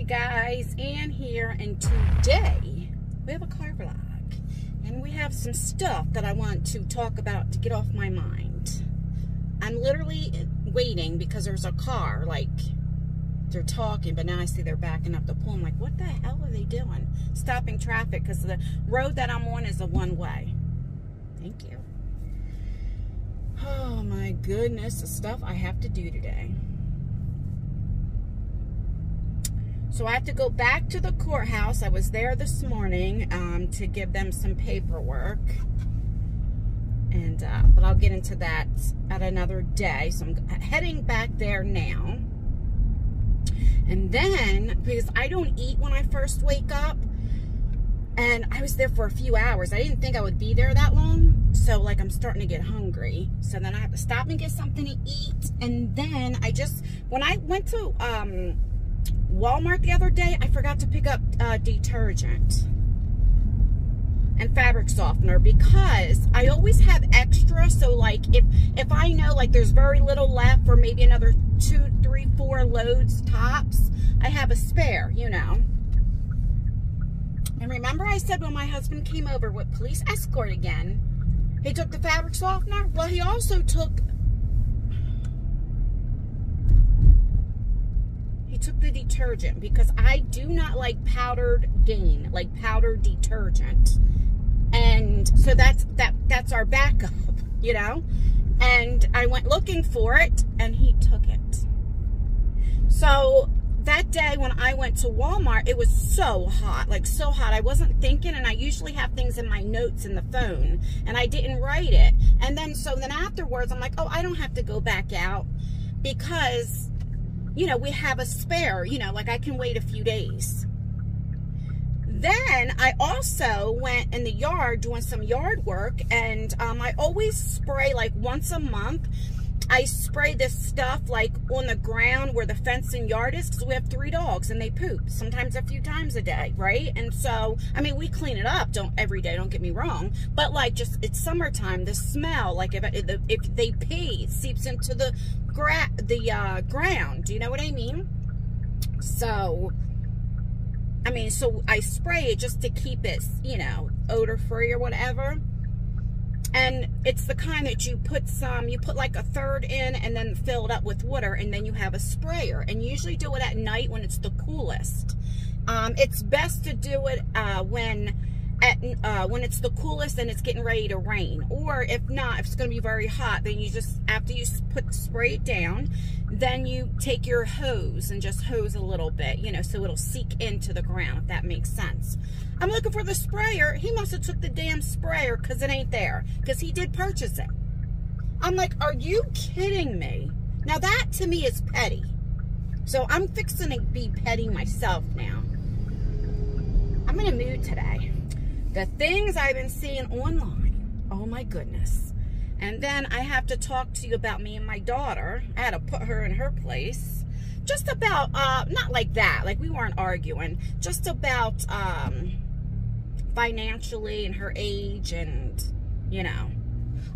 guys, Ann here, and today we have a car vlog and we have some stuff that I want to talk about to get off my mind. I'm literally waiting because there's a car, like they're talking, but now I see they're backing up the pole. I'm like, what the hell are they doing? Stopping traffic because the road that I'm on is a one-way. Thank you. Oh my goodness, the stuff I have to do today. So I have to go back to the courthouse. I was there this morning to give them some paperwork. And but I'll get into that at another day. So I'm heading back there now. And then, because I don't eat when I first wake up, and I was there for a few hours. I didn't think I would be there that long. So, like, I'm starting to get hungry. So then I have to stop and get something to eat. And then when I went to Walmart the other day, I forgot to pick up detergent and fabric softener because I always have extra. So, like, if I know, like, there's very little left for maybe another 2, 3, 4 loads tops, I have a spare, you know. And remember I said when my husband came over with police escort again, he took the fabric softener? Well, he also took the detergent because I do not like powdered Gain, like powdered detergent. And so that's our backup, you know? And I went looking for it and he took it. So that day when I went to Walmart, it was so hot, like so hot. I wasn't thinking, and I usually have things in my notes in the phone, and I didn't write it. And then, so then afterwards, I'm like, oh, I don't have to go back out because, you know, we have a spare, you know, like I can wait a few days. Then I also went in the yard doing some yard work, and I always spray like once a month. I spray this stuff like on the ground where the fence and yard is because we have 3 dogs and they poop sometimes a few times a day, right? And so, I mean, we clean it up every day, don't get me wrong, but like just it's summertime, the smell, like if they pee, it seeps into the ground. Do you know what I mean? So, I mean, so I spray it just to keep it, you know, odor free or whatever. And it's the kind that you put like a third in and then fill it up with water, and then you have a sprayer. And you usually do it at night when it's the coolest. It's best to do it when it's the coolest and it's getting ready to rain. Or if not, if it's going to be very hot, then you just, after you spray it down, then you take your hose and just hose a little bit, you know, so it'll seep into the ground, if that makes sense. I'm looking for the sprayer. He must have took the damn sprayer because it ain't there, because he did purchase it. I'm like, are you kidding me? Now that to me is petty. So I'm fixing to be petty myself now. I'm in a mood today. The things I've been seeing online, oh my goodness. And then I have to talk to you about me and my daughter. I had to put her in her place. Just about, not like that, like we weren't arguing, just about financially and her age and, you know.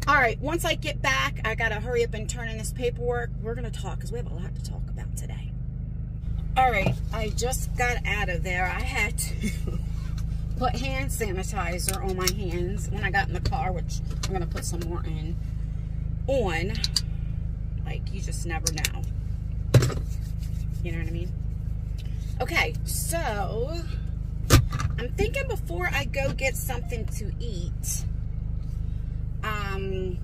All right, once I get back, I got to hurry up and turn in this paperwork. We're going to talk because we have a lot to talk about today. All right, I just got out of there. I had to put hand sanitizer on my hands when I got in the car, which I'm going to put some more on. Like, you just never know. You know what I mean? Okay, so I'm thinking before I go get something to eat, I'm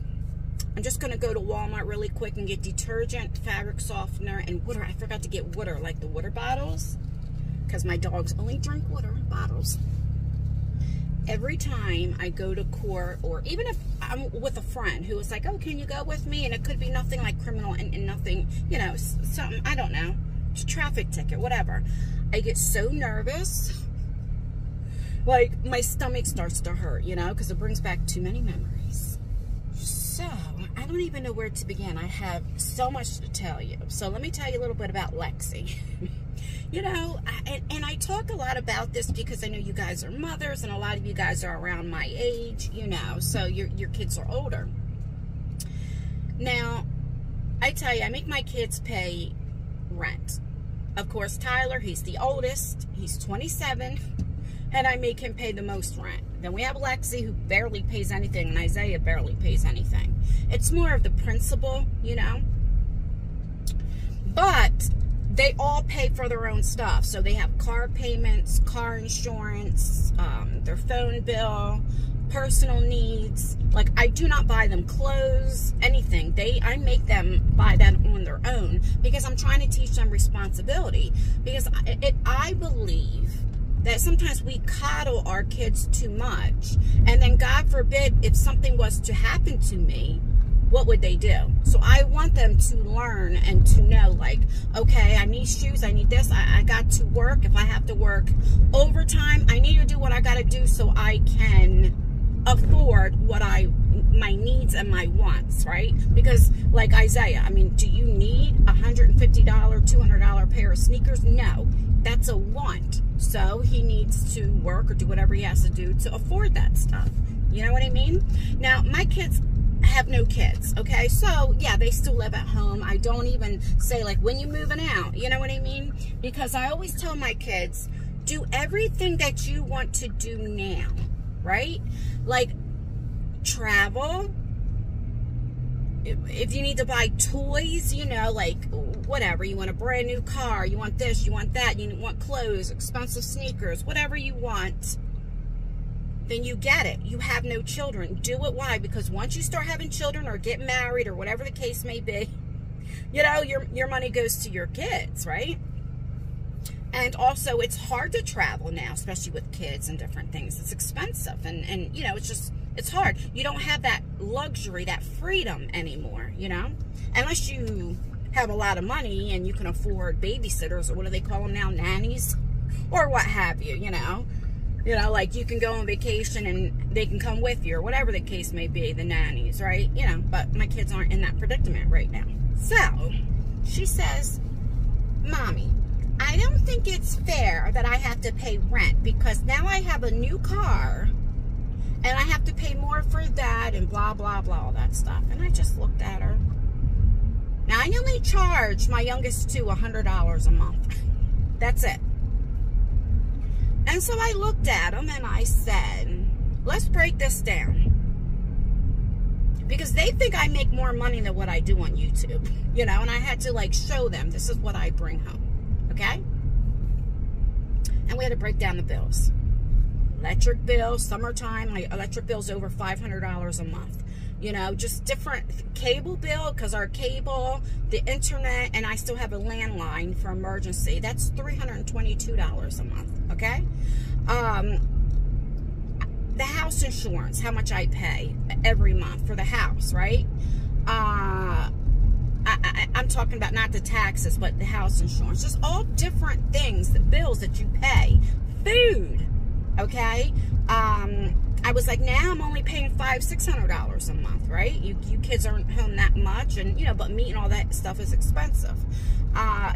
just going to go to Walmart really quick and get detergent, fabric softener, and water. I forgot to get water, like the water bottles, because my dogs only drink water bottles. Every time I go to court, or even if I'm with a friend who was like, oh, can you go with me? And it could be nothing like criminal and nothing, you know, something, I don't know, it's a traffic ticket, whatever. I get so nervous. Like, my stomach starts to hurt, you know, because it brings back too many memories. So, I don't even know where to begin. I have so much to tell you. So, let me tell you a little bit about Lexi. You know, and I talk a lot about this because I know you guys are mothers, and a lot of you guys are around my age, you know, so your kids are older. Now, I tell you, I make my kids pay rent. Of course, Tyler, he's the oldest. He's 27. And I make him pay the most rent. Then we have Lexi, who barely pays anything, and Isaiah barely pays anything. It's more of the principle, you know. But they all pay for their own stuff. So they have car payments, car insurance, their phone bill, personal needs. Like, I do not buy them clothes, anything. I make them buy that on their own, because I'm trying to teach them responsibility. Because I believe that sometimes we coddle our kids too much, and then God forbid if something was to happen to me, what would they do? So I want them to learn and to know, like, okay, I need shoes, I need this, I got to work. If I have to work overtime, I need to do what I got to do so I can afford what my needs and my wants, right? Because like Isaiah, I mean, do you need $150, $200 pair of sneakers? No, that's a want. So he needs to work or do whatever he has to do to afford that stuff. You know what I mean? Now, my kids have no kids, okay? So, yeah, they still live at home. I don't even say, like, when you moving out? You know what I mean? Because I always tell my kids, do everything that you want to do now, right? Like, travel. If you need to buy toys, you know, like, whatever. You want a brand new car. You want this. You want that. You want clothes, expensive sneakers, whatever you want. Then you get it. You have no children. Do it. Why? Because once you start having children or get married or whatever the case may be, you know, your money goes to your kids, right? And also, it's hard to travel now, especially with kids and different things. It's expensive, and you know, it's hard. You don't have that luxury, that freedom anymore, you know? Unless you have a lot of money and you can afford babysitters, or what do they call them now, nannies, or what have you, you know? You know, like, you can go on vacation and they can come with you, or whatever the case may be, the nannies, right? You know, but my kids aren't in that predicament right now. So, she says, Mommy, I don't think it's fair that I have to pay rent, because now I have a new car and I have to pay more for that and blah, blah, blah, all that stuff. And I just looked at her. Now, I only charge my youngest two $100 a month. That's it. And so I looked at him and I said, let's break this down. Because they think I make more money than what I do on YouTube. You know, and I had to, like, show them this is what I bring home. Okay? And we had to break down the bills. Electric bill, summertime, my electric bill's over $500 a month. You know, just different cable bill, because our cable, the internet, and I still have a landline for emergency. That's $322 a month, okay? The house insurance, how much I pay every month for the house, right? I'm talking about not the taxes, but the house insurance. Just all different things, the bills that you pay. Food, okay? I was like, now I'm only paying $500-600 a month, right? You kids aren't home that much, and, you know, but meat and all that stuff is expensive.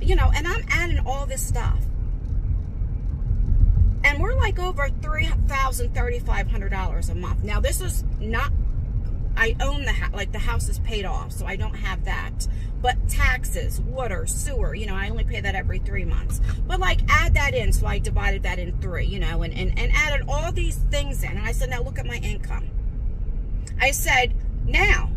You know, and I'm adding all this stuff. And we're like over $3,000, $3,500 a month. Now, this is not, I own the house, like, the house is paid off, so I don't have that. But taxes, water, sewer, you know, I only pay that every 3 months. But, like, add that in, so I divided that in 3, you know, and added all these things in. And I said, now look at my income. I said, now,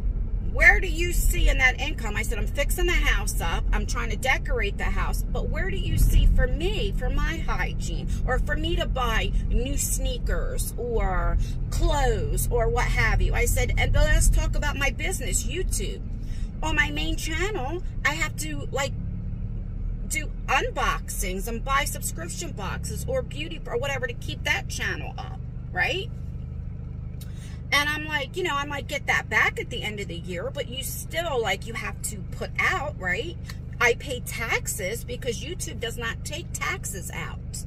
where do you see in that income? I said, I'm fixing the house up. I'm trying to decorate the house. But where do you see for me, for my hygiene, or for me to buy new sneakers or clothes or what have you? I said, and let's talk about my business, YouTube. On my main channel, I have to, like, do unboxings and buy subscription boxes or beauty or whatever to keep that channel up, right? And I'm like, you know, I might get that back at the end of the year, but you still, like, you have to put out, right? I pay taxes because YouTube does not take taxes out.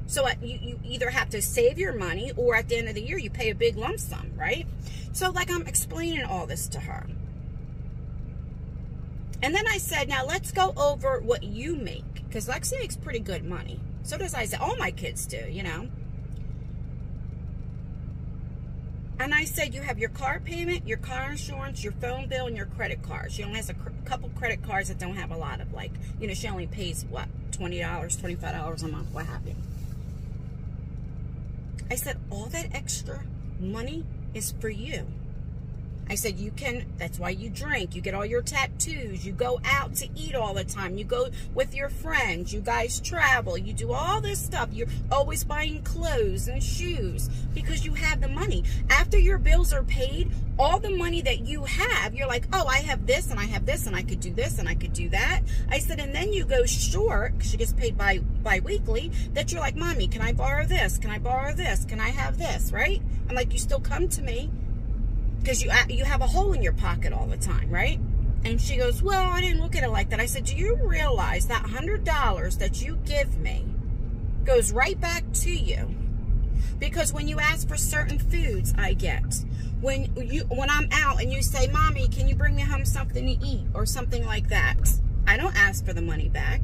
So you either have to save your money, or at the end of the year, you pay a big lump sum, right? So, like, I'm explaining all this to her. And then I said, now let's go over what you make. Because Lexi makes pretty good money. So does Isaiah. All my kids do, you know. And I said, you have your car payment, your car insurance, your phone bill, and your credit cards. She only has a couple credit cards that don't have a lot of, like, you know, she only pays, what, $20, $25 a month, what have you. I said, all that extra money is for you. I said, you can, that's why you drink, you get all your tattoos, you go out to eat all the time, you go with your friends, you guys travel, you do all this stuff, you're always buying clothes and shoes because you have the money. After your bills are paid, all the money that you have, you're like, oh, I have this and I have this and I could do this and I could do that. I said, and then you go short, because she gets paid bi-weekly, that you're like, Mommy, can I borrow this? Can I borrow this? Can I have this, right? I'm like, you still come to me. Because you have a hole in your pocket all the time, right? And she goes, well, I didn't look at it like that. I said, do you realize that $100 that you give me goes right back to you? Because when you ask for certain foods, I get. When I'm out and you say, Mommy, can you bring me home something to eat or something like that? I don't ask for the money back.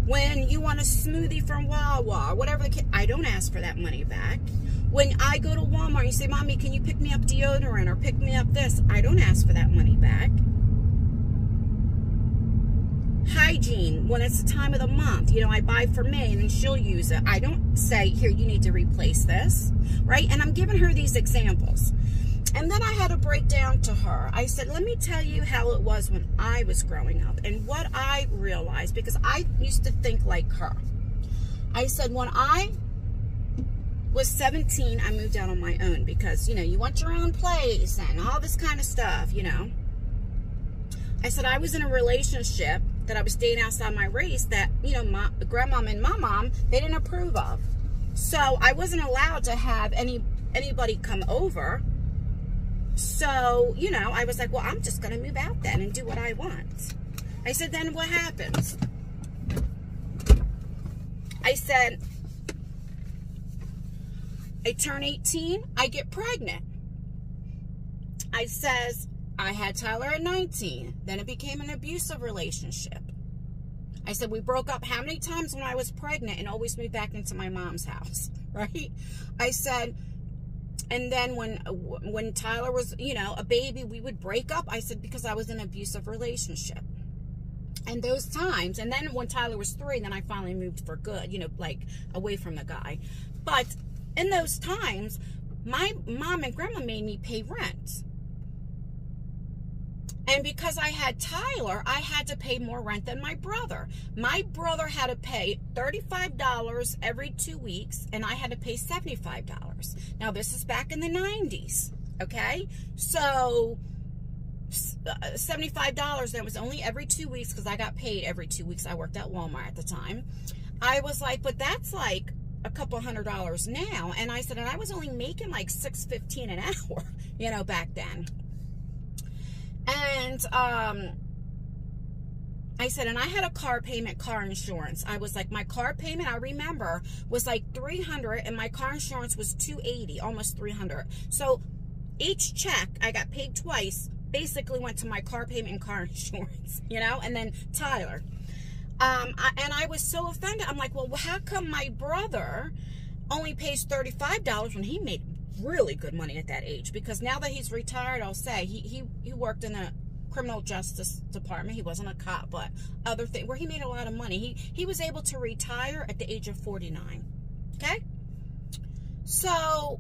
When you want a smoothie from Wawa, whatever the case, I don't ask for that money back. When I go to Walmart and you say, Mommy, can you pick me up deodorant or pick me up this? I don't ask for that money back. Hygiene, when it's the time of the month, you know, I buy for May and then she'll use it. I don't say, here, you need to replace this, right? And I'm giving her these examples. And then I had to break down to her. I said, let me tell you how it was when I was growing up and what I realized, because I used to think like her. I said, when I was 17, I moved out on my own because, you know, you want your own place and all this kind of stuff, you know. I said I was in a relationship that I was dating outside my race that, you know, my grandmom and my mom, they didn't approve of. So I wasn't allowed to have anybody come over. So, you know, I was like, well, I'm just going to move out then and do what I want. I said, then what happens? I said, I turn 18, I get pregnant. I says, I had Tyler at 19. Then it became an abusive relationship. I said, we broke up how many times when I was pregnant and always moved back into my mom's house, right? I said, and then when Tyler was, you know, a baby, we would break up. I said, because I was in an abusive relationship. And those times, and then when Tyler was 3, then I finally moved for good, you know, like away from the guy. But in those times, my mom and grandma made me pay rent. And because I had Tyler, I had to pay more rent than my brother. My brother had to pay $35 every 2 weeks, and I had to pay $75. Now, this is back in the 90s, okay? So, $75, that was only every 2 weeks because I got paid every 2 weeks. I worked at Walmart at the time. I was like, but that's like a couple $100 now. And I said, and I was only making like $6.15 an hour, you know, back then. And I said, and I had a car payment, car insurance. I was like, my car payment, I remember, was like $300, and my car insurance was $280, almost $300. So each check, I got paid twice, basically went to my car payment and car insurance, you know, and then Tyler. And I was so offended. I'm like, well, how come my brother only pays $35 when he made really good money at that age? Because now that he's retired, I'll say he worked in the criminal justice department. He wasn't a cop, but other thing where he made a lot of money. He was able to retire at the age of 49. Okay, so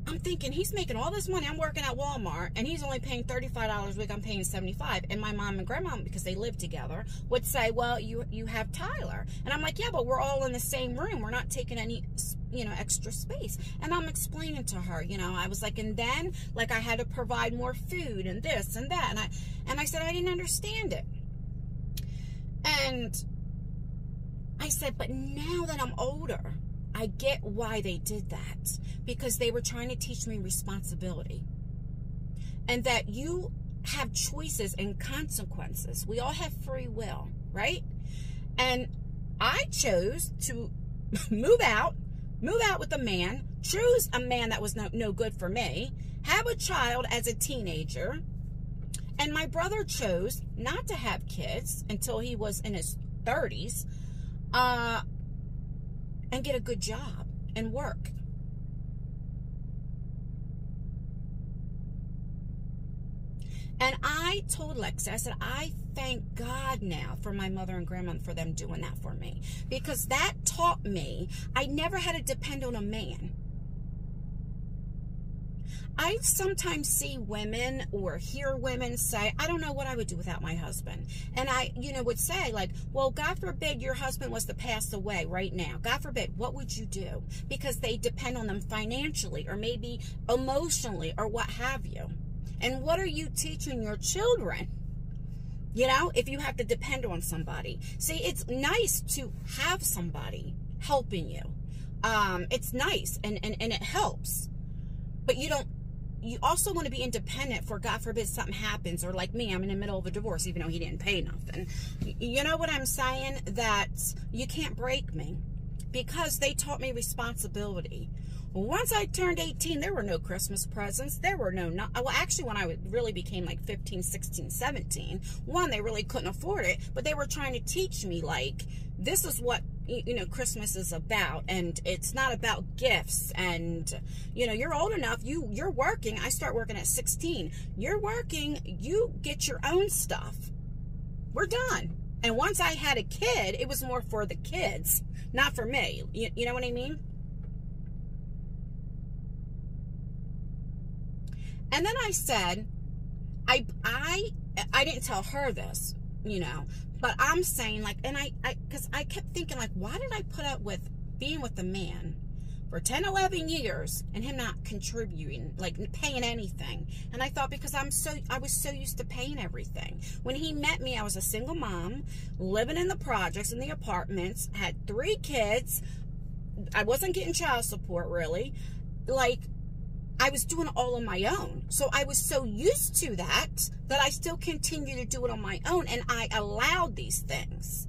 I'm thinking he's making all this money. I'm working at Walmart, and he's only paying $35 a week. I'm paying $75. And my mom and grandma, because they live together, would say, well, you have Tyler. And I'm like, yeah, but we're all in the same room. We're not taking any, you know, extra space. And I'm explaining to her, you know, I was like, and then, like, I had to provide more food and this and that. And I said, I didn't understand it. And I said, but now that I'm older, I get why they did that, because they were trying to teach me responsibility and that you have choices and consequences. We all have free will, right? And I chose to move out with a man, choose a man that was no good for me, have a child as a teenager, and my brother chose not to have kids until he was in his 30s, and get a good job and work. And I told Lexi, I said, I thank God now for my mother and grandmother for them doing that for me. Because that taught me I never had to depend on a man. I sometimes see women or hear women say, I don't know what I would do without my husband. And I, would say like, well, God forbid your husband was to pass away right now. God forbid, what would you do? Because they depend on them financially or maybe emotionally or what have you. And what are you teaching your children? If you have to depend on somebody. See, it's nice to have somebody helping you. It's nice and it helps. But you also want to be independent for God forbid something happens, or like me, I'm in the middle of a divorce even though he didn't pay nothing. You know what I'm saying? That you can't break me, because they taught me responsibility. Once I turned 18, there were no Christmas presents. There were well, actually, when I really became like 15, 16, 17, one, they really couldn't afford it, but they were trying to teach me, like, this is what, Christmas is about, and it's not about gifts, and, you're old enough, you're working. I start working at 16. You're working, you get your own stuff. We're done. And once I had a kid, it was more for the kids, not for me. You know what I mean? And then I said, I didn't tell her this, but I'm saying, like, and because I kept thinking, like, why did I put up with being with a man for 10, 11 years and him not contributing, like paying anything? And I thought, because I was so used to paying everything. When he met me, I was a single mom, living in the projects, in the apartments, had 3 kids. I wasn't getting child support, really. Like, I was doing it all on my own. So I was so used to that I still continue to do it on my own. And I allowed these things.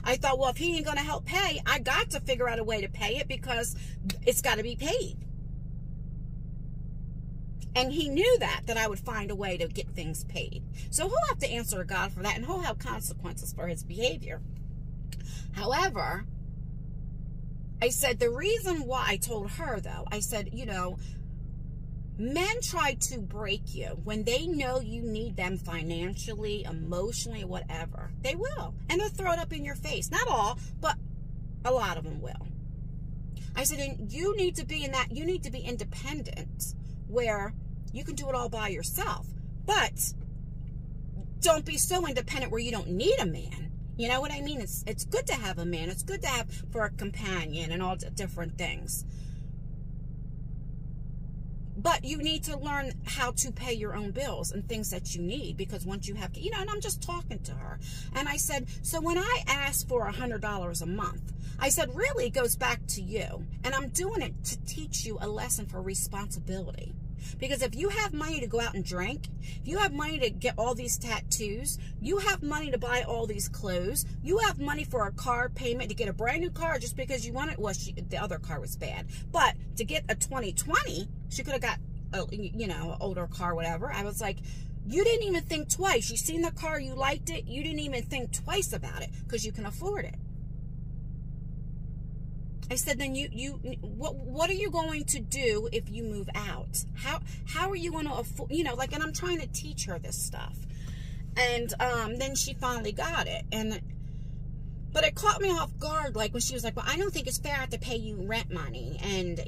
I thought, well, if he ain't going to help pay, I got to figure out a way to pay it, because it's got to be paid. And he knew that I would find a way to get things paid. So he'll have to answer to God for that, and he'll have consequences for his behavior. However, I said, the reason why I told her, though, I said, men try to break you when they know you need them financially, emotionally, whatever. They will. And they'll throw it up in your face. Not all, but a lot of them will. I said, and you need to be you need to be independent, where you can do it all by yourself. But don't be so independent where you don't need a man. You know what I mean? It's good to have a man. It's good to have for a companion and all different things. But you need to learn how to pay your own bills and things that you need, because once you have, and I'm just talking to her. And I said, so when I ask for $100 a month, I said, really, it goes back to you. And I'm doing it to teach you a lesson for responsibility. Because if you have money to go out and drink, if you have money to get all these tattoos, you have money to buy all these clothes, you have money for a car payment, to get a brand new car just because you want it. Well, the other car was bad. But to get a 2020, she could have got, an older car, whatever. I was like, you didn't even think twice. You seen the car, you liked it, you didn't even think twice about it, because you can afford it. I said, then what are you going to do if you move out? How are you going to afford, and I'm trying to teach her this stuff. And then she finally got it. But it caught me off guard, like when she was like, well, I don't think it's fair I have to pay you rent money, and,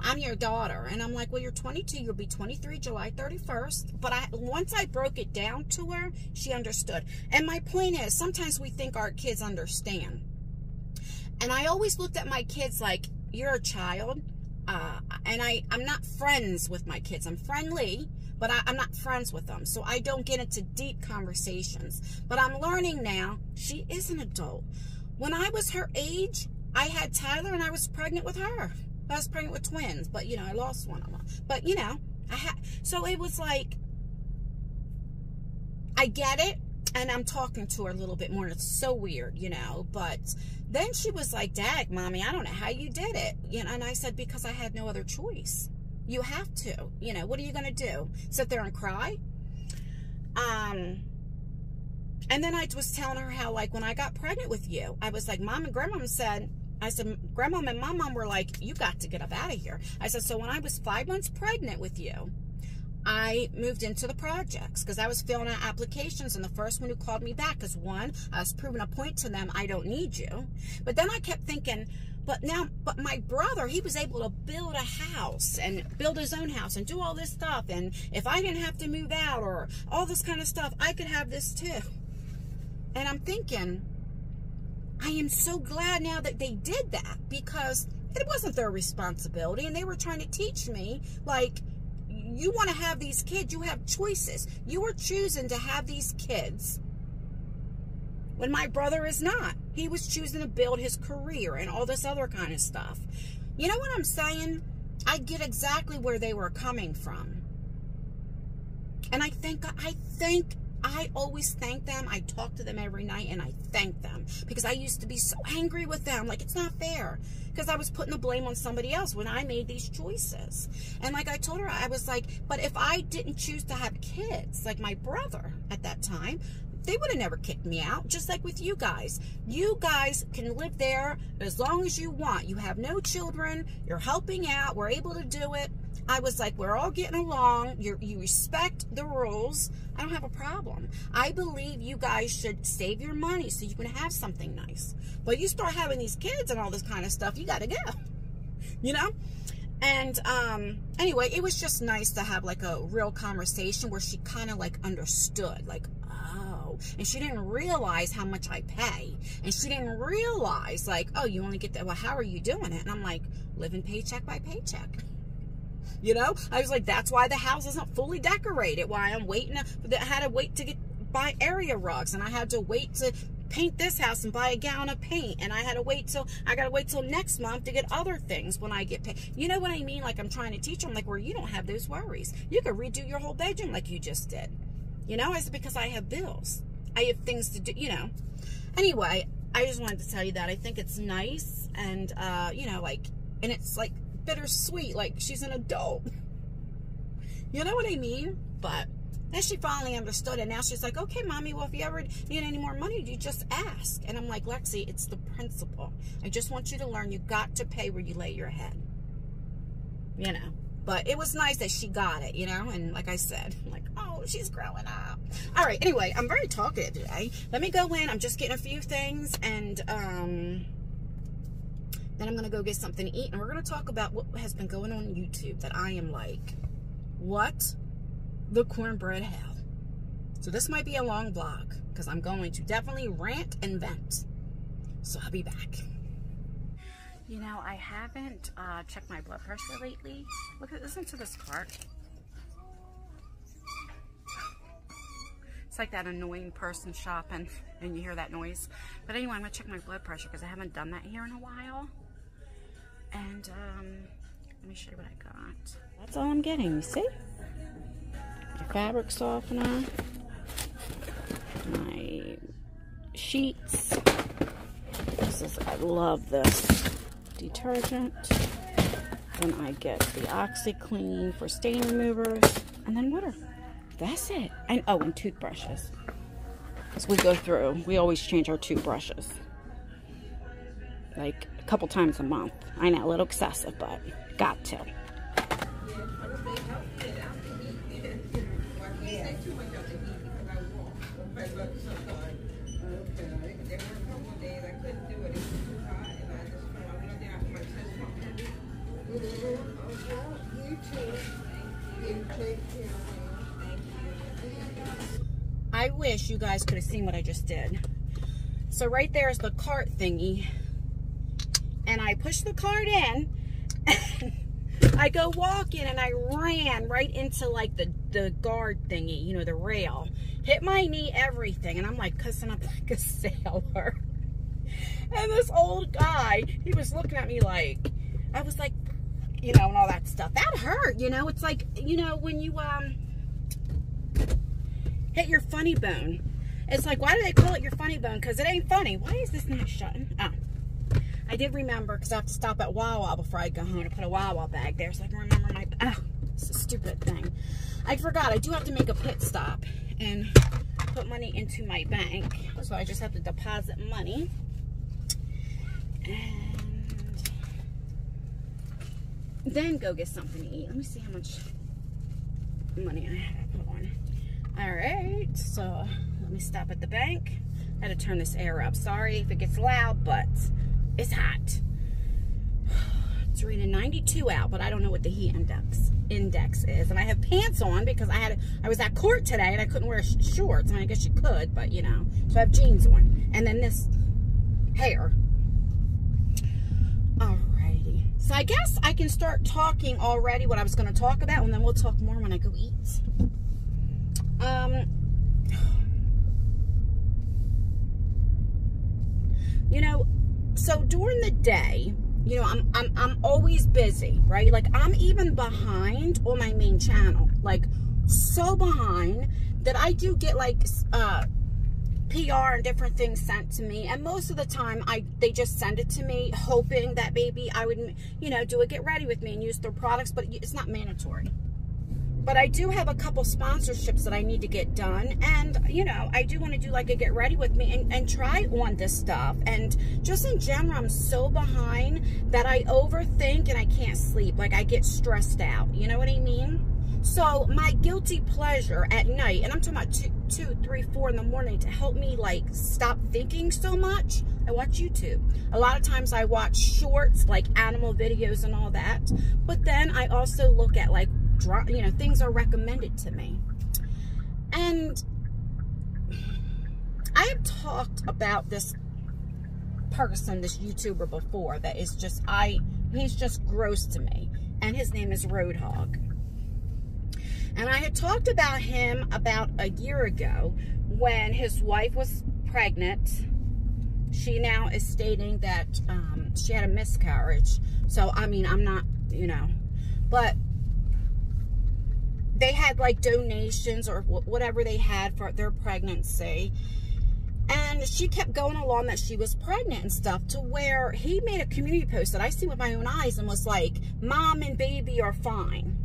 I'm your daughter. And I'm like, well, you're 22, you'll be 23 July 31st. But once I broke it down to her, she understood. And my point is, sometimes we think our kids understand. And I always looked at my kids like, you're a child. And I'm not friends with my kids. I'm friendly, but I'm not friends with them. So I don't get into deep conversations. But I'm learning now, she is an adult. When I was her age, I had Tyler and I was pregnant with her. I was pregnant with twins, but, I lost one of them. But, so it was like, I get it. And I'm talking to her a little bit more, and it's so weird, but then she was like, Dag, Mommy, I don't know how you did it. And I said, because I had no other choice. You have to, what are you going to do? Sit there and cry? And then I was telling her how, like, when I got pregnant with you, I was like, Mom and Grandma said, Grandma and my mom were like, you got to get up out of here. I said, so when I was 5 months pregnant with you, I moved into the projects because I was filling out applications, and the first one who called me back, because one, I was proving a point to them, I don't need you. But then I kept thinking, but my brother, he was able to build a house and build his own house and do all this stuff. And if I didn't have to move out or all this kind of stuff, I could have this too. And I'm thinking, I am so glad now that they did that, because it wasn't their responsibility. And they were trying to teach me, like, you want to have these kids, you have choices. You are choosing to have these kids when my brother is not. He was choosing to build his career and all this other kind of stuff. You know what I'm saying? I get exactly where they were coming from. And I always thank them. I talk to them every night and I thank them, because I used to be so angry with them. Like, it's not fair, because I was putting the blame on somebody else when I made these choices. And like I told her, I was like, but if I didn't choose to have kids, like my brother at that time, they would have never kicked me out. Just like with you guys. You guys can live there as long as you want. You have no children. You're helping out. We're able to do it. I was like, we're all getting along. You respect the rules. I don't have a problem. I believe you guys should save your money so you can have something nice. But you start having these kids and all this kind of stuff, you got to go. You know? And anyway, it was just nice to have like a real conversation where she kind of like understood, like, oh, and she didn't realize how much I pay. And she didn't realize, like, oh, you only get that. Well, how are you doing it? And I'm like, living paycheck by paycheck. You know, I was like, that's why the house isn't fully decorated. Why I'm waiting. I had to wait to buy area rugs, and I had to wait to paint this house and buy a gallon of paint, and I got to wait till next month to get other things when I get paid. You know what I mean? Like, I'm trying to teach them, like, where you don't have those worries. You could redo your whole bedroom like you just did. You know, I said, because I have bills. I have things to do, you know. Anyway, I just wanted to tell you that. I think it's nice, and, you know, like, and it's, like, bittersweet, like, she's an adult. You know what I mean? But then she finally understood it. Now she's like, okay, Mommy, well, if you ever need any more money, you just ask. And I'm like, Lexi, it's the principle. I just want you to learn you got to pay where you lay your head. You know? But it was nice that she got it, you know? And like I said, I'm like, oh, she's growing up. All right, anyway, I'm very talkative today. Let me go in. I'm just getting a few things, and then I'm going to go get something to eat. And we're going to talk about what has been going on YouTube that I am like, what the cornbread hell. So this might be a long vlog, because I'm going to definitely rant and vent. So I'll be back. You know, I haven't checked my blood pressure lately. Listen to this part. It's like that annoying person shopping and you hear that noise. But anyway, I'm going to check my blood pressure because I haven't done that here in a while. And let me show you what I got. That's all I'm getting, you see? My fabric softener, my sheets. I love this detergent. Then I get the OxyClean for stain removers, and then water. That's it. And oh, and toothbrushes. As we go through, we always change our toothbrushes, like a couple times a month. I know, a little excessive, but got to. I wish you guys could have seen what I just did. So right there is the cart thingy, and I push the cart in, and I go walking, and I ran right into like the guard thingy, you know, the rail. Hit my knee, everything, and I'm like cussing up like a sailor. And this old guy, he was looking at me like, I was like, you know, and all that stuff. That hurt, you know. It's like, you know, when you hit your funny bone. It's like, why do they call it your funny bone? Because it ain't funny. Why is this not shutting? Oh. I did remember, because I have to stop at Wawa before I go home to put a Wawa bag there, so I can remember my, oh, it's a stupid thing. I forgot, I do have to make a pit stop and put money into my bank. So I just have to deposit money. And then go get something to eat. Let me see how much money I have. Hold on. All right, so let me stop at the bank. I had to turn this air up. Sorry if it gets loud, but it's hot. It's reading 92 out, but I don't know what the heat index is. And I have pants on because I was at court today and I couldn't wear shorts. I mean, I guess you could, but you know. So I have jeans on. And then this hair. Alrighty. So I guess I can start talking already what I was going to talk about, and then we'll talk more when I go eat. You know, so during the day, you know, I'm always busy, right? Like, I'm even behind on my main channel, like so behind that I do get like PR and different things sent to me, and most of the time they just send it to me hoping that maybe I would, you know, do a get ready with me and use their products, but it's not mandatory. But I do have a couple sponsorships that I need to get done, and you know, I do want to do like a get ready with me and try on this stuff. And just in general, I'm so behind that I overthink and I can't sleep. Like, I get stressed out, you know what I mean? So my guilty pleasure at night, and I'm talking about 2, 3, 4 in the morning, to help me like stop thinking so much, I watch YouTube. A lot of times I watch shorts, like animal videos and all that, but then I also look at like, you know, things are recommended to me. And I have talked about this person, this YouTuber before, that is just, he's just gross to me, and his name is Roadhog. And I had talked about him about a year ago when his wife was pregnant. She now is stating that she had a miscarriage. So, I mean, I'm not, you know, but they had like donations or whatever they had for their pregnancy. And she kept going along that she was pregnant and stuff, to where he made a community post that I seen with my own eyes and was like, "Mom and baby are fine."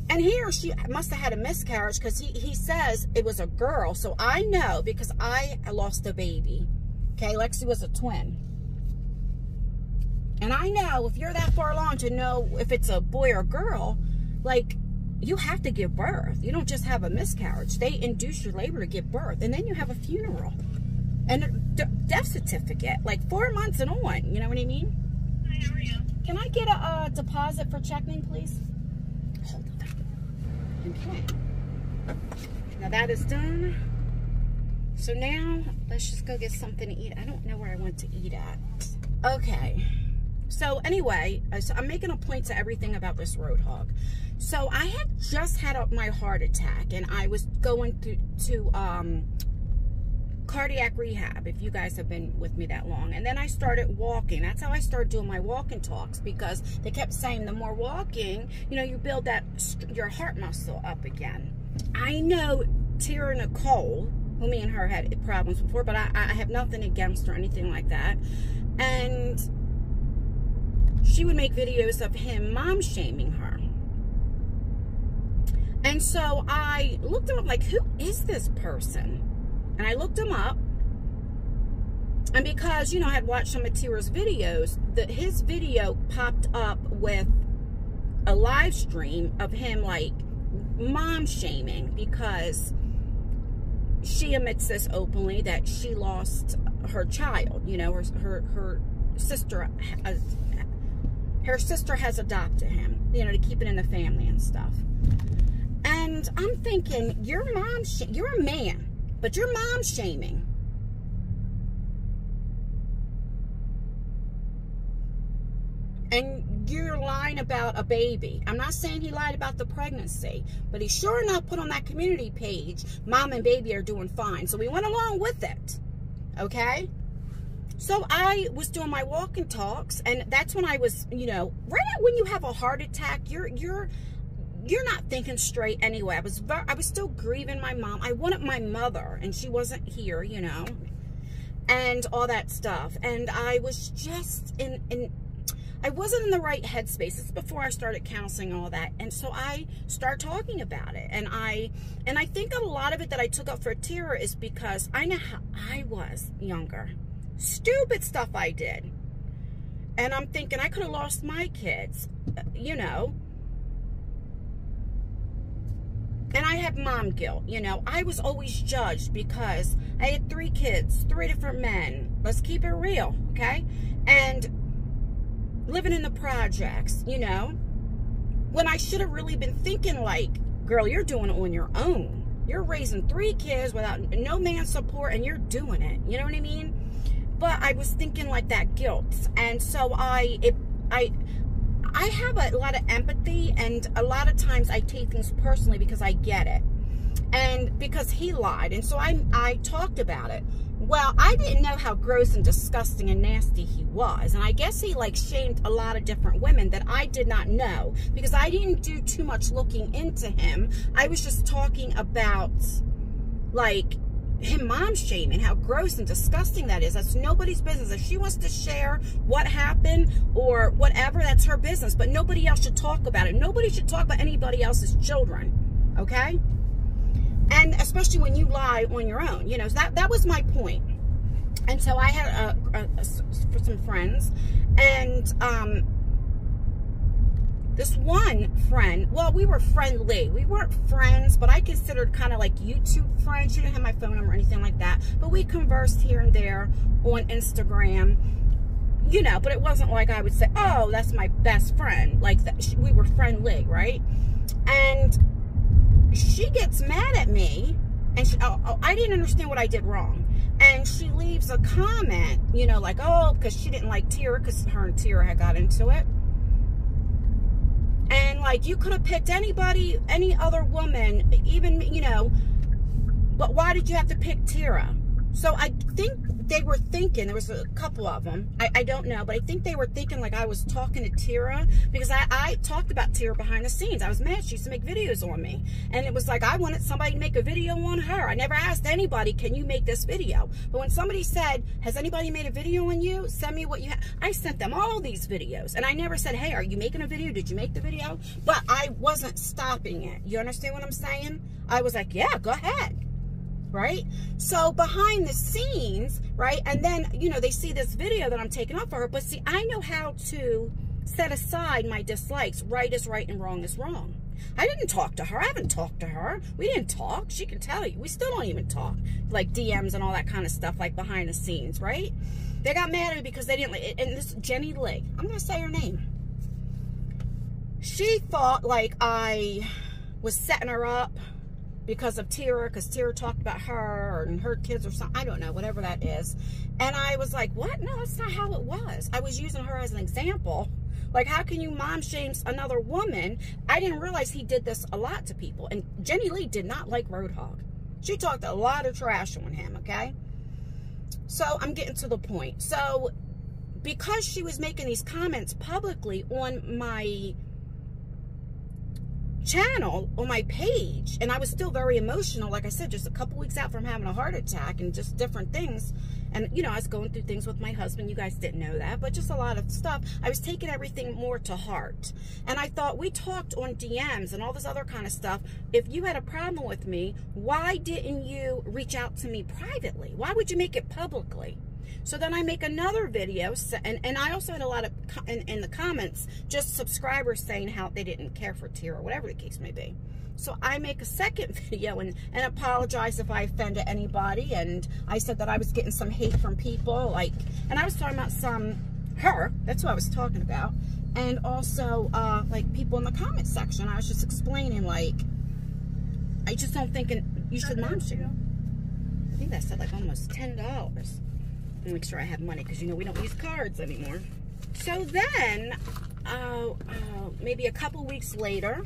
And he or she must have had a miscarriage, because he says it was a girl. So I know, because I lost a baby. Okay, Lexi was a twin. And I know if you're that far along to know if it's a boy or girl, like, you have to give birth. You don't just have a miscarriage. They induce your labor to give birth. And then you have a funeral. And a death certificate. Like 4 months and on. You know what I mean? Hi, how are you? Can I get a deposit for checking, please? Hold on. Okay. Now that is done. So now, let's just go get something to eat. I don't know where I want to eat at. Okay. So anyway, so I'm making a point to everything about this Roadhog. So I had just had my heart attack, and I was going to cardiac rehab, if you guys have been with me that long. And then I started walking. That's how I started doing my walking talks, because they kept saying the more walking, you know, you build that your heart muscle up again. I know Tara Nicole, who me and her had problems before, but I have nothing against her or anything like that. And she would make videos of him mom shaming her. And so I looked him up, like, who is this person? And I looked him up. And because, you know, I had watched some of Tira's videos, his video popped up with a live stream of him, like, mom shaming, because she admits this openly, that she lost her child. You know, her sister has adopted him, you know, to keep it in the family and stuff. And I'm thinking, you're a man, but you're mom shaming. And you're lying about a baby. I'm not saying he lied about the pregnancy, but he sure enough put on that community page, mom and baby are doing fine. So we went along with it. Okay? So I was doing my walking talks, and that's when I was, you know, right when you have a heart attack, you're not thinking straight anyway. I was still grieving my mom. I wanted my mother, and she wasn't here, you know, and all that stuff. And I was just I wasn't in the right headspace. It's before I started counseling, all that. And so I started talking about it. And I think a lot of it that I took up for Tira is because I know how I was younger. Stupid stuff I did. And I'm thinking I could have lost my kids, you know. And I had mom guilt, you know. I was always judged because I had 3 kids, 3 different men. Let's keep it real, okay? And living in the projects, you know, when I should have really been thinking like, girl, you're doing it on your own. You're raising 3 kids without no man's support, and you're doing it. You know what I mean? But I was thinking like that guilt. And so I have a lot of empathy, and a lot of times I take things personally because I get it. And because he lied. And so I talked about it. Well, I didn't know how gross and disgusting and nasty he was. And I guess he like shamed a lot of different women that I did not know, because I didn't do too much looking into him. I was just talking about like him mom shaming, how gross and disgusting that is. That's nobody's business. If she wants to share what happened or whatever, that's her business. But nobody else should talk about it. Nobody should talk about anybody else's children. Okay? And especially when you lie on your own. You know, that was my point. And so I had some friends, and this one friend, well, we were friendly. We weren't friends, but I considered kind of like YouTube friends. She didn't have my phone number or anything like that. But we conversed here and there on Instagram, you know, but it wasn't like I would say, oh, that's my best friend. Like, that, we were friendly, right? And she gets mad at me, and I didn't understand what I did wrong. And she leaves a comment, you know, like, oh, because she didn't like Tira, because her and Tira had got into it. And, like, you could have picked anybody, any other woman, even, you know, but why did you have to pick Tira? So I think they were thinking, there was a couple of them, I don't know, but I think they were thinking like I was talking to Tira, because I talked about Tira behind the scenes. I was mad. She used to make videos on me. And it was like I wanted somebody to make a video on her. I never asked anybody, can you make this video? But when somebody said, has anybody made a video on you? Send me what you have. I sent them all these videos. And I never said, hey, are you making a video? Did you make the video? But I wasn't stopping it. You understand what I'm saying? I was like, yeah, go ahead. Right? So behind the scenes, right? And then, you know, they see this video that I'm taking up for her. But see, I know how to set aside my dislikes. Right is right and wrong is wrong. I didn't talk to her. I haven't talked to her. We didn't talk. She can tell you. We still don't even talk. Like DMs and all that kind of stuff, like behind the scenes, right? They got mad at me because they didn't, and this Jenny Lee, I'm going to say her name. She thought like I was setting her up because of Tira, because Tira talked about her and her kids or something. I don't know, whatever that is. And I was like, what? No, that's not how it was. I was using her as an example. Like, how can you mom shame another woman? I didn't realize he did this a lot to people. And Jenny Lee did not like Roadhog. She talked a lot of trash on him, okay? So I'm getting to the point. So because she was making these comments publicly on my channel, on my page, and I was still very emotional, like I said, just a couple weeks out from having a heart attack and just different things. And you know, I was going through things with my husband. You guys didn't know that, but just a lot of stuff. I was taking everything more to heart. And I thought, we talked on DMs and all this other kind of stuff. If you had a problem with me, why didn't you reach out to me privately? Why would you make it publicly? So then I make another video, and I also had a lot of, in the comments, just subscribers saying how they didn't care for Tira, or whatever the case may be. So I make a second video and apologize if I offended anybody, and I said that I was getting some hate from people, like, and I was talking about her, that's who I was talking about, and also, like, people in the comment section. I was just explaining, like, I just don't think you should mom shame. I think that said, like, almost $10. Make sure I have money, because you know we don't use cards anymore. So then maybe a couple weeks later,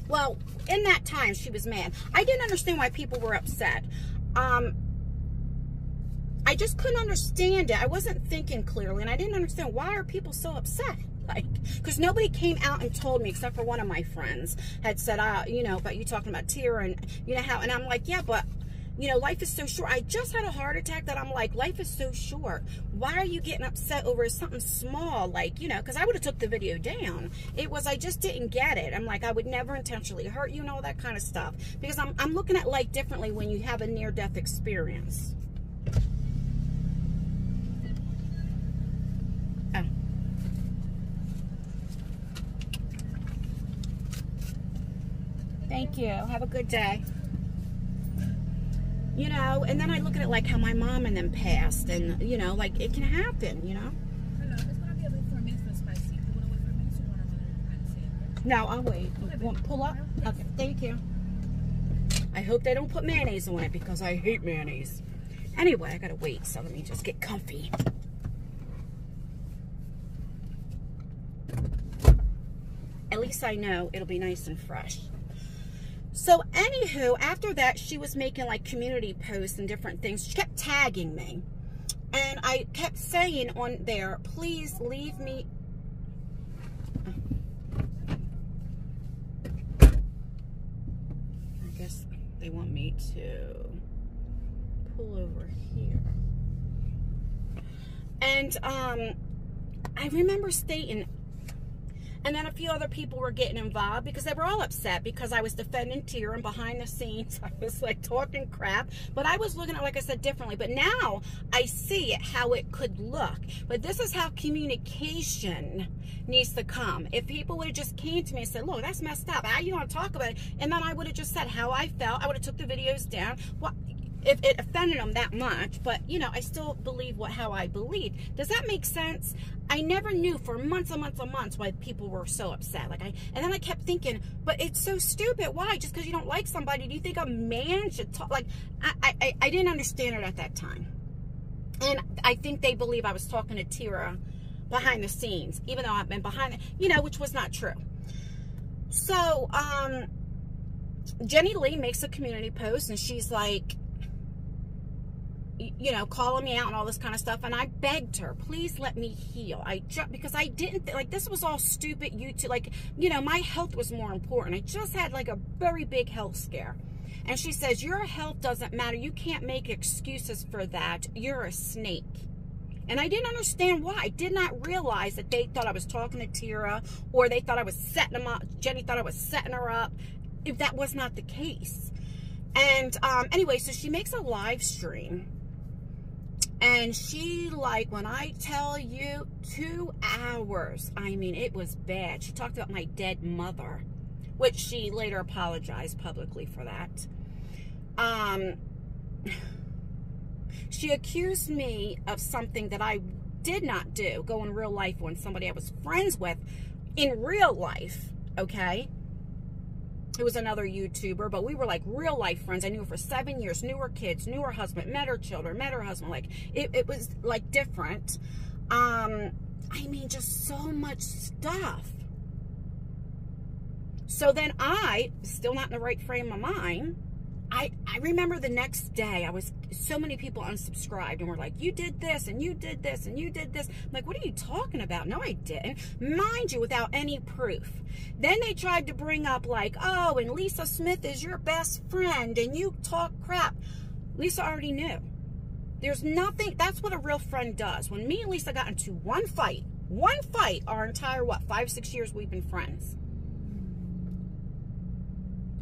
well, in that time she was mad. I didn't understand why people were upset. I just couldn't understand it. I wasn't thinking clearly, and I didn't understand, why are people so upset? Like, because nobody came out and told me, except for one of my friends had said, you know, about you talking about Tira, and you know how, and I'm like, yeah, but you know, life is so short. I just had a heart attack that I'm like, life is so short. Why are you getting upset over something small? Like, you know, because I would have took the video down. It was, I just didn't get it. I'm like, I would never intentionally hurt you and all that kind of stuff. Because I'm looking at life differently when you have a near-death experience. Oh. Thank you. Have a good day. You know, and then I look at it like how my mom and them passed, and, you know, like, it can happen, you know? Hello, it's going to be a wait for a minute for spicy. You want to wait for a minute, or want to kind of say it? No, I'll wait. Okay, Want to pull up? Okay, thank you. I hope they don't put mayonnaise on it, because I hate mayonnaise. Anyway, I gotta wait, so let me just get comfy. At least I know it'll be nice and fresh. So anywho, after that, she was making like community posts and different things. She kept tagging me. And I kept saying on there, please leave me. I guess they want me to pull over here. And I remember stating, and then a few other people were getting involved because they were all upset because I was defending Tira, and behind the scenes I was like talking crap. But I was looking at it, like I said, differently. But now I see it, how it could look. But this is how communication needs to come. If people would have just came to me and said, look, that's messed up. How you want to talk about it? And then I would have just said how I felt. I would have took the videos down. Well, if it offended them that much, but you know, I still believe how I believe. Does that make sense? I never knew for months and months and months why people were so upset. And then I kept thinking, but it's so stupid. Why? Just because you don't like somebody, do you think a man should talk? Like, I didn't understand it at that time. And I think they believe I was talking to Tira behind the scenes, even though I've been behind it, you know, which was not true. So, Jenny Lee makes a community post, and she's like, you know, calling me out and all this kind of stuff. And I begged her, please let me heal. Because I didn't, like, this was all stupid YouTube. Like, you know, my health was more important. I just had like a very big health scare. And she says, your health doesn't matter. You can't make excuses for that. You're a snake. And I didn't understand why. I did not realize that they thought I was talking to Tira, or they thought I was setting them up. Jenny thought I was setting her up. If that was not the case. And anyway, so she makes a live stream. And she, like, when I tell you, 2 hours, I mean, it was bad. She talked about my dead mother, which she later apologized publicly for that. She accused me of something that I did not do, go in real life on somebody I was friends with in real life, okay? It was another YouTuber, but we were like real life friends. I knew her for 7 years, knew her kids, knew her husband, met her children, met her husband. Like, it was like different. I mean, just so much stuff. So then I, still not in the right frame of mind, I remember the next day, so many people unsubscribed and were like, you did this and you did this and you did this. I'm like, what are you talking about? No, I didn't. Mind you, without any proof. Then they tried to bring up like, oh, and Lisa Smith is your best friend and you talk crap. Lisa already knew. There's nothing, that's what a real friend does. When me and Lisa got into one fight, our entire, 5-6 years we've been friends.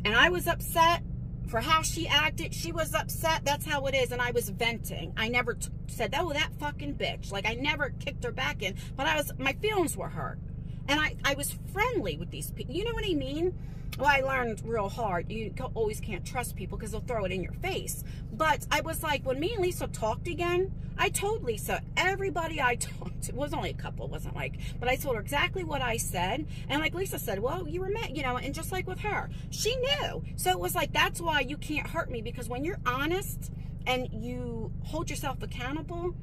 And I was upset for how she acted. She was upset. That's how it is. And I was venting. I never said, oh, that fucking bitch. Like, I never kicked her back in. But my feelings were hurt. And I was friendly with these people. You know what I mean? Well, I learned real hard. You always can't trust people because they'll throw it in your face. But I was like, when me and Lisa talked again, I told Lisa, everybody I talked to, it was only a couple, wasn't like, but I told her exactly what I said. And like Lisa said, well, you were met, you know, and just like with her, she knew. So it was like, that's why you can't hurt me, because when you're honest and you hold yourself accountable,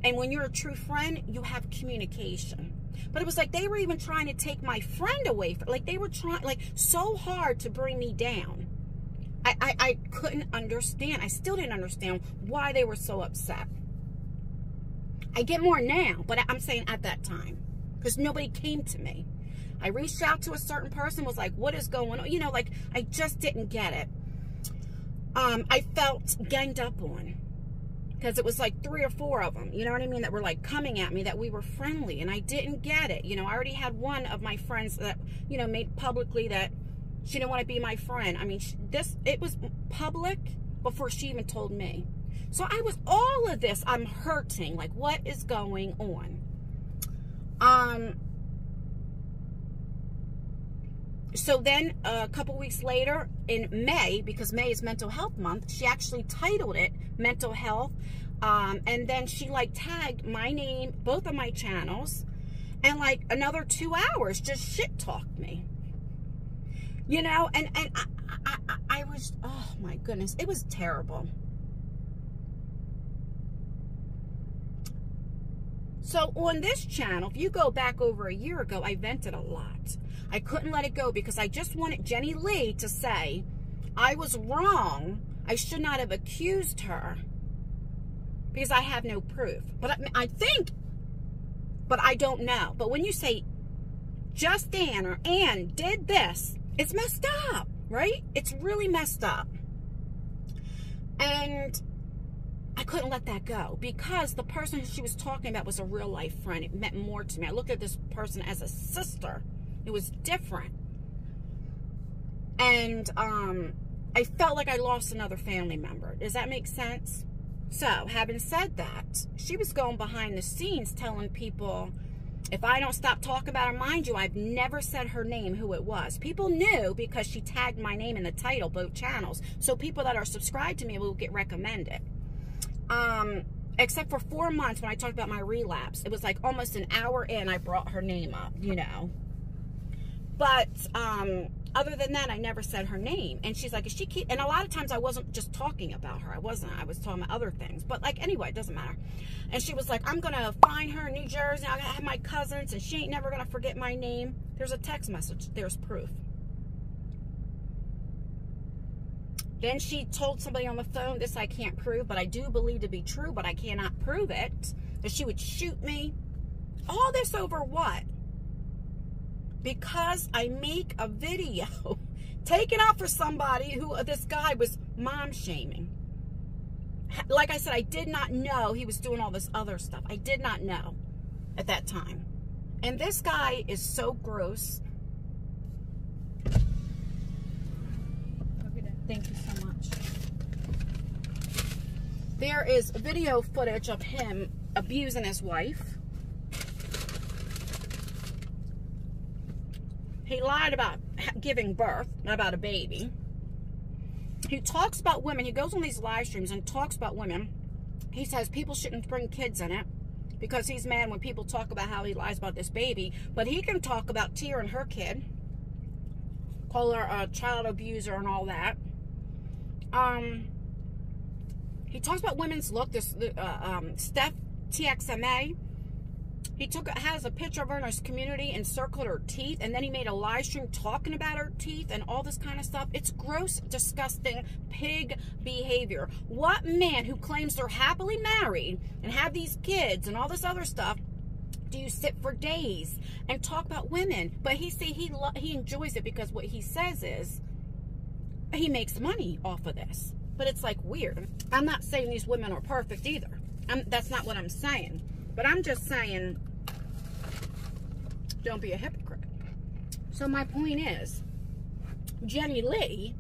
and when you're a true friend, you have communication. But it was like they were even trying to take my friend away from, like they were trying like so hard to bring me down. I couldn't understand. I still didn't understand why they were so upset. I get more now, but I'm saying at that time, because nobody came to me. I reached out to a certain person, was like, what is going on? You know, like, I just didn't get it. I felt ganged up on. Because it was like 3 or 4 of them, you know what I mean, that were like coming at me, that we were friendly, and I didn't get it. You know, I already had one of my friends that, you know, made publicly that she didn't want to be my friend. I mean, it was public before she even told me. So I was, all of this, I'm hurting. Like, what is going on? So then a couple weeks later in May, because May is mental health month, she actually titled it mental health. And then she like tagged my name, both of my channels, and like another 2 hours just shit talked me. You know, and I was, oh my goodness, it was terrible. So on this channel, if you go back over a year ago, I vented a lot. I couldn't let it go because I just wanted Jenny Lee to say, I was wrong. I should not have accused her because I have no proof. But I think, but I don't know. But when you say just Ann or Ann did this, it's messed up, right? It's really messed up. And I couldn't let that go because the person who she was talking about was a real life friend. It meant more to me. I looked at this person as a sister. It was different. And I felt like I lost another family member. Does that make sense? So, having said that, she was going behind the scenes telling people, if I don't stop talking about her, mind you, I've never said her name, who it was. People knew because she tagged my name in the title, both channels. So people that are subscribed to me will get recommended. Except for 4 months when I talked about my relapse. It was like almost an hour in, I brought her name up, you know. But other than that, I never said her name. And she's like, is she keep? And a lot of times I wasn't just talking about her. I was talking about other things. But like, anyway, it doesn't matter. And she was like, I'm going to find her in New Jersey. I'm going to have my cousins, and she ain't never going to forget my name. There's a text message. There's proof. Then she told somebody on the phone, this I can't prove, but I do believe to be true, but I cannot prove it, that she would shoot me. All this over what? Because I make a video taking out for somebody who this guy was mom shaming. Like I said, I did not know he was doing all this other stuff. I did not know at that time. And this guy is so gross. Thank you so much. There is video footage of him abusing his wife. He lied about giving birth, not about a baby. He talks about women. He goes on these live streams and talks about women. He says people shouldn't bring kids in it because he's mad when people talk about how he lies about this baby. But he can talk about Tia and her kid, call her a child abuser and all that. He talks about women's look. This Steph TXMA. He has a picture of her in his community and circled her teeth, and then he made a live stream talking about her teeth and all this kind of stuff. It's gross, disgusting, pig behavior. What man who claims they're happily married and have these kids and all this other stuff do you sit for days and talk about women? But he enjoys it because what he says is he makes money off of this. But it's like weird. I'm not saying these women are perfect either. That's not what I'm saying. But I'm just saying, don't be a hypocrite. So my point is, Jenny Lee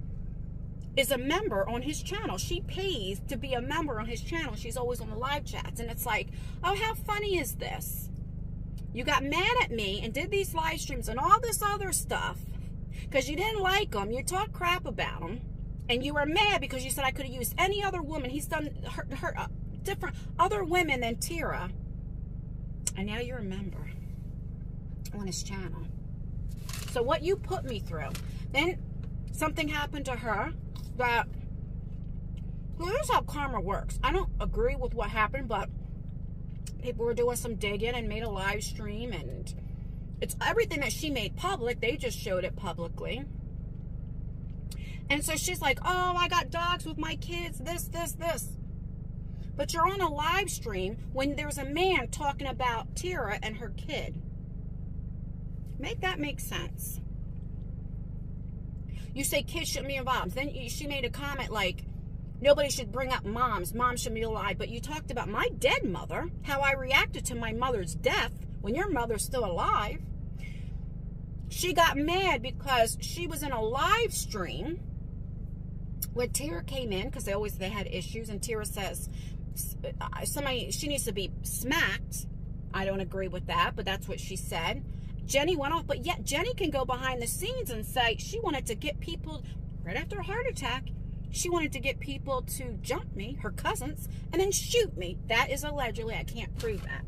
is a member on his channel. She pays to be a member on his channel. She's always on the live chats. And it's like, oh, how funny is this? You got mad at me and did these live streams and all this other stuff because you didn't like them. You talked crap about them. And you were mad because you said I could have used any other woman. He's done different other women than Tira. And now you're a member on his channel. So what you put me through. Then something happened to her that, well, here's how karma works. I don't agree with what happened, but people were doing some digging and made a live stream, and it's everything that she made public. They just showed it publicly. And so she's like, oh, I got dogs with my kids, this. But you're on a live stream when there's a man talking about Tira and her kid. Make that make sense. You say kids shouldn't be involved. Then she made a comment like, nobody should bring up moms. Moms should be alive. But you talked about my dead mother, how I reacted to my mother's death when your mother's still alive. She got mad because she was in a live stream when Tira came in, because they had issues, and Tira says, she needs to be smacked. I don't agree with that, but that's what she said. Jenny went off, but yet Jenny can go behind the scenes and say she wanted to get people, right after a heart attack, she wanted to get people to jump me, her cousins, and then shoot me. That is allegedly, I can't prove that.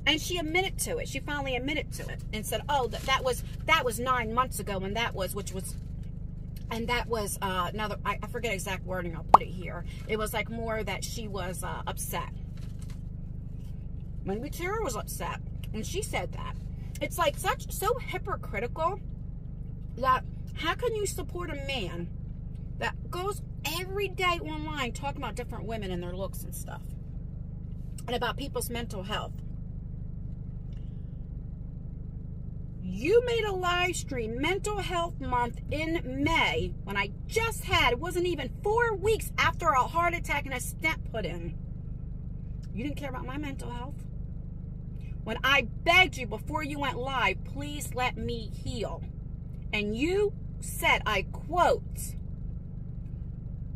And she admitted to it. She finally admitted to it and said, oh, that was 9 months ago, and that was another, I forget exact wording, I'll put it here. It was like more that she was upset. Wendy Tara was upset, and she said that. It's like so hypocritical that how can you support a man that goes every day online talking about different women and their looks and stuff, and about people's mental health? You made a live stream, Mental Health Month, in May, when I just had, it wasn't even 4 weeks after a heart attack and a stent put in. You didn't care about my mental health. When I begged you before you went live, please let me heal. And you said, I quote,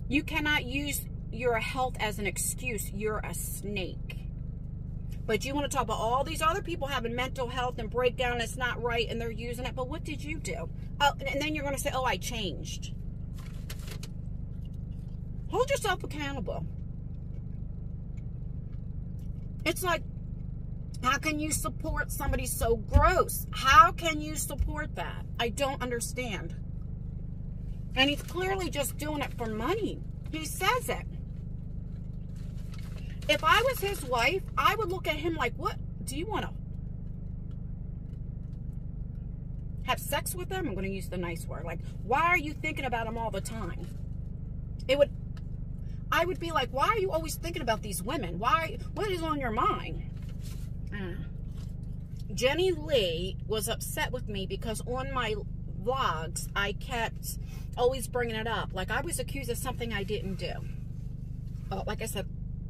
you cannot use your health as an excuse. You're a snake. But you want to talk about all these other people having mental health and breakdown, and it's not right, and they're using it. But what did you do? Oh, and then you're going to say, oh, I changed. Hold yourself accountable. It's like, how can you support somebody so gross? How can you support that? I don't understand. And he's clearly just doing it for money. He says it. If I was his wife, I would look at him like, what? Do you want to have sex with him? I'm going to use the nice word. Like, why are you thinking about him all the time? I would be like, why are you always thinking about these women? Why? What is on your mind? Jenny Lee was upset with me because on my vlogs, I kept always bringing it up. Like I was accused of something I didn't do. Like I said,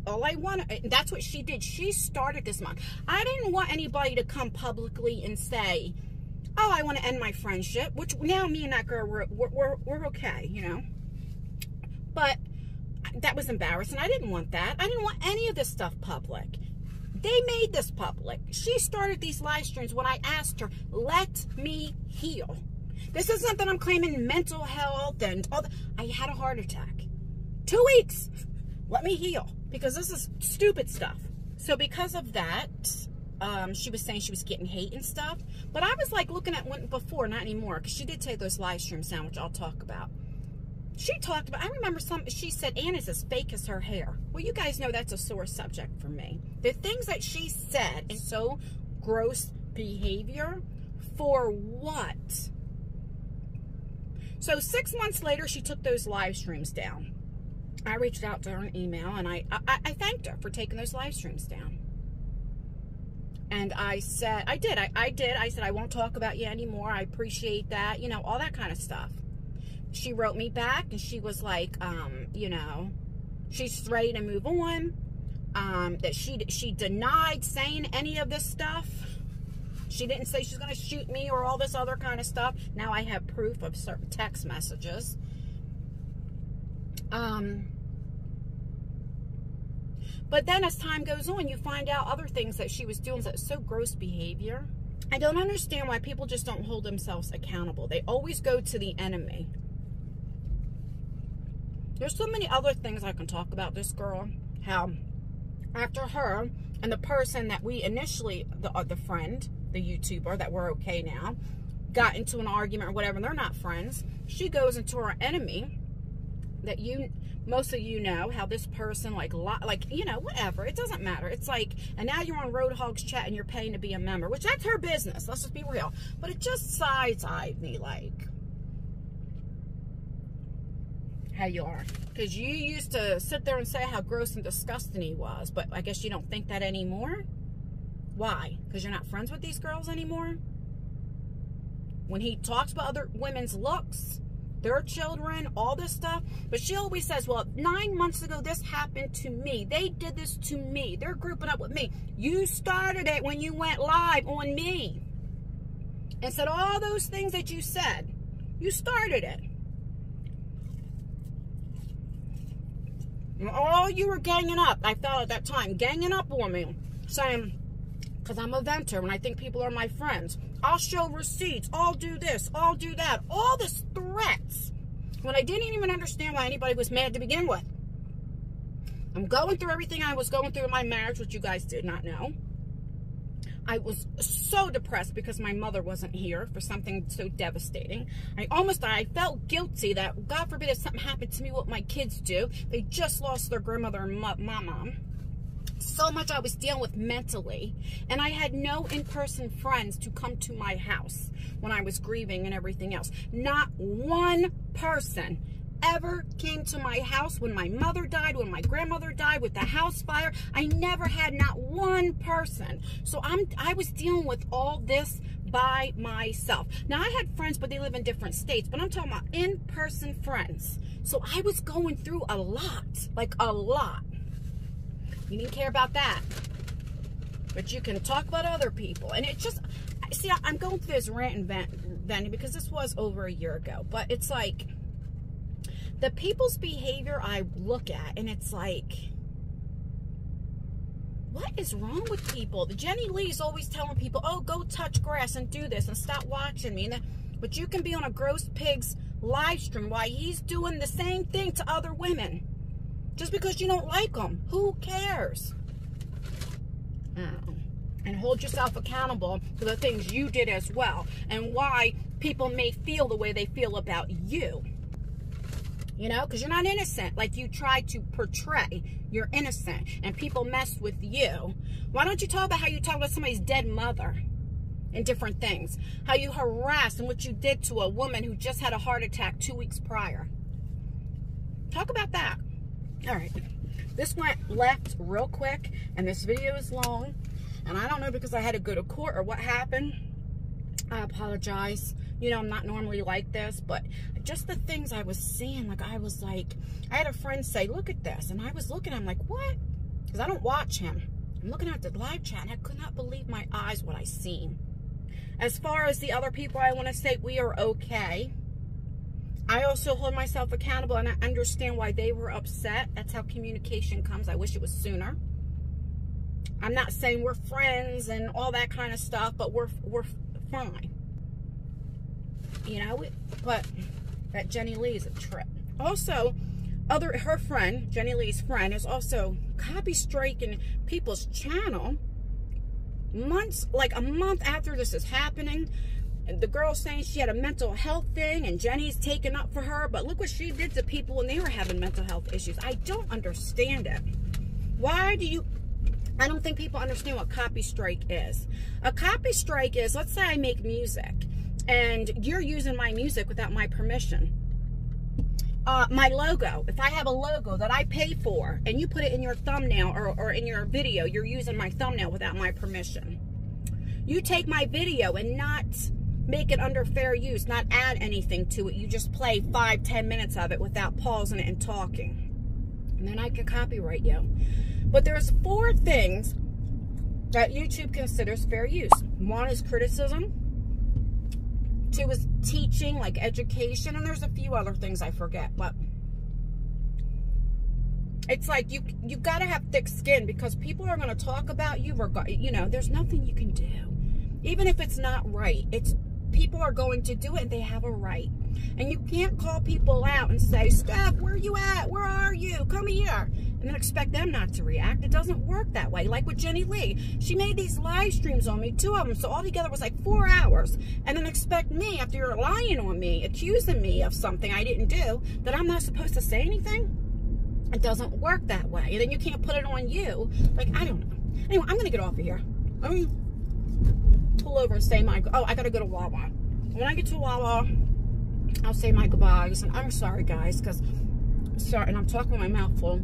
all I wanted, that's what she did. She started this month. I didn't want anybody to come publicly and say, oh, I want to end my friendship, which now me and that girl, we're okay, you know. But that was embarrassing. I didn't want that. I didn't want any of this stuff public. They made this public. She started these live streams when I asked her, let me heal. This isn't that I'm claiming mental health and all that. I had a heart attack. 2 weeks. Let me heal. Because this is stupid stuff. So because of that, she was saying she was getting hate and stuff. But I was like looking at one before, not anymore. Because she did take those live streams down, which I'll talk about. She talked about, I remember she said Anna's as fake as her hair. Well, you guys know that's a sore subject for me. The things that she said is so gross behavior. For what? So 6 months later, she took those live streams down. I reached out to her in email, and I thanked her for taking those live streams down. And I said, I did. I said, I won't talk about you anymore. I appreciate that. You know, all that kind of stuff. She wrote me back, and she was like, you know, she's ready to move on. That she denied saying any of this stuff. She didn't say she's going to shoot me or all this other kind of stuff. Now I have proof of certain text messages. But then as time goes on, you find out other things that she was doing that's so gross behavior. I don't understand why people just don't hold themselves accountable. They always go to the enemy. There's so many other things I can talk about this girl. How after her and the person that we initially, the friend, the YouTuber that we're okay now, got into an argument or whatever, and they're not friends. She goes into her enemy that most of you know, how this person like, you know, whatever. It doesn't matter. It's like, and now you're on Roadhogs Chat and you're paying to be a member, which that's her business. Let's just be real. But it just side-eyed me like, how you are. Because you used to sit there and say how gross and disgusting he was, but I guess you don't think that anymore? Why? Because you're not friends with these girls anymore? When he talks about other women's looks, their children, all this stuff, but she always says, well, 9 months ago, this happened to me. They did this to me. They're grouping up with me. You started it when you went live on me and said all those things that you said. You started it. And all you were ganging up, I felt at that time, ganging up on me, saying, because I'm a venter, and I think people are my friends. I'll show receipts. I'll do this. I'll do that. All this threats when I didn't even understand why anybody was mad to begin with. I'm going through everything I was going through in my marriage, which you guys did not know. I was so depressed because my mother wasn't here for something so devastating. I felt guilty that, God forbid, if something happened to me, what my kids do. They just lost their grandmother and my mom. So much I was dealing with mentally. And I had no in-person friends to come to my house when I was grieving and everything else. Not one person ever came to my house when my mother died, when my grandmother died, with the house fire. I never had not one person. So I was dealing with all this by myself. Now, I had friends, but they live in different states. But I'm talking about in-person friends. So I was going through a lot, like a lot. You didn't care about that. But you can talk about other people. And it just, see, I'm going through this rant and venting because this was over a year ago. But it's like, the people's behavior I look at, and it's like, what is wrong with people? Jenny Lee's always telling people, oh, go touch grass and do this and stop watching me. But you can be on a Gross Pigs live stream while he's doing the same thing to other women. Just because you don't like them. Who cares? And hold yourself accountable for the things you did as well. And why people may feel the way they feel about you. You know, because you're not innocent like you try to portray. You're innocent and people messed with you. Why don't you talk about how you talk about somebody's dead mother and different things? How you harassed and what you did to a woman who just had a heart attack 2 weeks prior. Talk about that. All right. This went left real quick and this video is long. And I don't know because I had to go to court or what happened. I apologize. You know, I'm not normally like this, but just the things I was seeing, like, I was like, I had a friend say, look at this. And I was looking, I'm like, what? Because I don't watch him. I'm looking at the live chat, and I could not believe my eyes what I seen. As far as the other people, I want to say we are okay. I also hold myself accountable, and I understand why they were upset. That's how communication comes. I wish it was sooner. I'm not saying we're friends and all that kind of stuff, but we're fine. You know, but that Jenny Lee is a trip. Also, her friend, Jenny Lee's friend, is also copy striking people's channel months, like a month after this is happening. And the girl's saying she had a mental health thing and Jenny's taken up for her. But look what she did to people when they were having mental health issues. I don't understand it. Why do you... I don't think people understand what copy strike is. A copy strike is, let's say I make music and you're using my music without my permission. My logo, if I have a logo that I pay for and you put it in your thumbnail or in your video, you're using my thumbnail without my permission. You take my video and not make it under fair use, not add anything to it. You just play 5-10 minutes of it without pausing it and talking. And then I can copyright you. But there's 4 things that YouTube considers fair use. 1 is criticism. 2 is teaching, like education. And there's a few other things I forget. But it's like you got to have thick skin because people are going to talk about you. You know, there's nothing you can do. Even if it's not right, people are going to do it and they have a right. And you can't call people out and say, Steph, where are you at? Where are you? Come here. And then expect them not to react. It doesn't work that way. Like with Jenny Lee. She made these live streams on me, 2 of them. So altogether it was like 4 hours. And then expect me, after you're lying on me, accusing me of something I didn't do, that I'm not supposed to say anything? It doesn't work that way. And then you can't put it on you. Like, I don't know. Anyway, I'm going to get off of here. I'm going to pull over and say my... Oh, I got to go to Wawa. When I get to Wawa, I'll say my goodbyes. And I'm sorry, guys, because... Sorry, and I'm talking with my mouth full.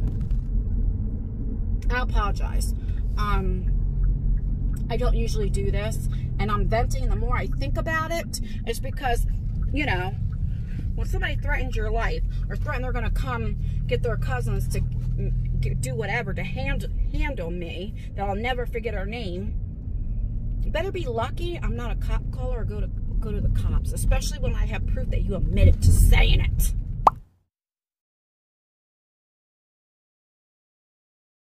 I apologize. I don't usually do this, and I'm venting. The more I think about it, it's because, you know, when somebody threatens your life or threaten they're going to come get their cousins to do whatever to handle me, that I'll never forget her name, you better be lucky I'm not a cop caller or go to the cops, especially when I have proof that you admitted to saying it.